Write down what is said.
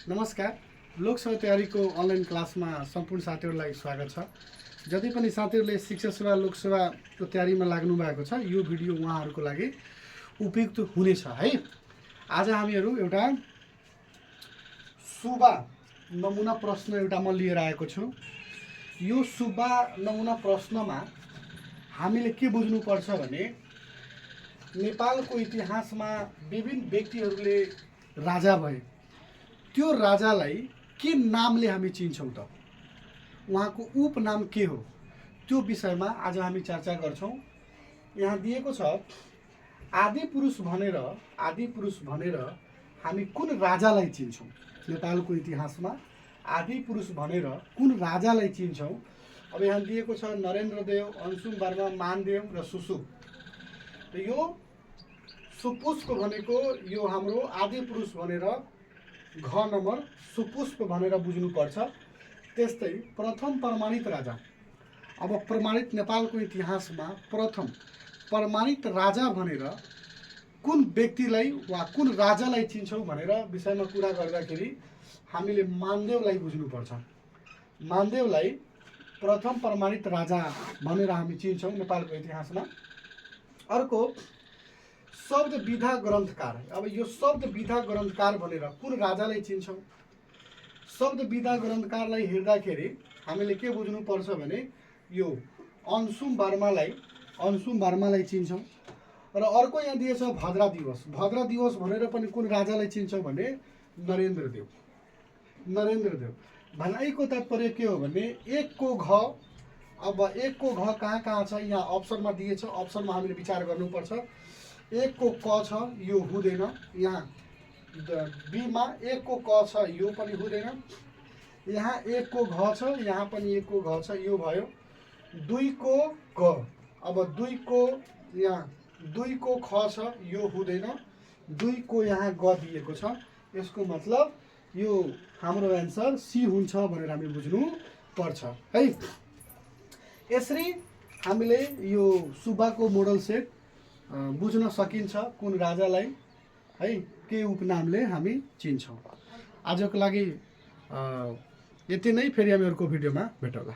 नमस्कार। लोकसेवा तयारीको अनलाइन क्लासमा सम्पूर्ण साथीहरूलाई स्वागत छ। जति पनि साथीहरूले शिक्षा सेवा लोकसेवाको तयारीमा लाग्नु भएको छ, यो भिडियो उहाँहरूको लागि उपयुक्त हुनेछ है। आज हामीहरू एउटा सुब्बा नमुना प्रश्न एउटा म लिएर आएको छु। यो सुब्बा नमुना प्रश्नमा हामीले के बुझ्नुपर्छ भने नेपालको इतिहासमा विभिन्न व्यक्तिहरूले राजा भए, त्यो राजालाई के नामले हामी चिन्छौँ त, उहाँको उपनाम के हो, त्यो विषयमा आज हामी चर्चा गर्छौँ। यहाँ दिएको छ आदिपुरुष भनेर हामी कुन राजालाई चिन्छौँ। नेपालको इतिहासमा आदिपुरुष भनेर कुन राजालाई चिन्छौँ। अब यहाँ दिएको छ नरेन्द्रदेव, अंशुम वर्मा, मानदेव र सुसुप। यो सुपुष्प भनेको यो हाम्रो आदिपुरुष भनेर घ नम्बर सुपुष्प भनेर बुझ्नुपर्छ। त्यस्तै प्रथम प्रमाणित राजा, अब प्रमाणित नेपालको इतिहासमा प्रथम प्रमाणित राजा भनेर कुन व्यक्तिलाई वा कुन राजालाई चिन्छौँ भनेर विषयमा कुरा गर्दाखेरि हामीले मानदेवलाई बुझ्नुपर्छ। मानदेवलाई प्रथम प्रमाणित राजा भनेर हामी चिन्छौँ नेपालको इतिहासमा। अर्को शब्द विधा ग्रन्थकार। अब यो शब्द विधा ग्रन्थकार भनेर कुन राजालाई चिन्छौँ। शब्द विधा ग्रन्थकारलाई हेर्दाखेरि हामीले के बुझ्नुपर्छ भने यो अंशुम वर्मालाई चिन्छौँ। र अर्को यहाँ दिएछ भद्रा दिवस भनेर पनि कुन राजालाई चिन्छौँ भने नरेन्द्रदेव। भनाइको तात्पर्य के हो भने एक को घ। अब एक को घ कहाँ छ, यहाँ अप्सनमा दिएछ, अप्सनमा हामीले विचार गर्नुपर्छ। एक को क छ, यो हुँदैन। यहाँ बीमा एक को क छ, यो पनि हुँदैन। यहाँ एक को घ छ, यहाँ पनि एक को घ छ, यो भयो। दुई को ग, अब दुई को ख छ, यो हुँदैन। दुई को यहाँ ग दिएको छ, यसको मतलब यो हाम्रो एन्सर सी हुन्छ भनेर हामी बुझ्नु पर्छ है। यसरी हामीले यो सुब्बाको मोडल सेट बुझ्न सकिन्छ, कुन राजालाई है के उपनामले हामी चिन्छौँ। आजको लागि यति नै। फेरि हामी अर्को भिडियोमा भेटौँला।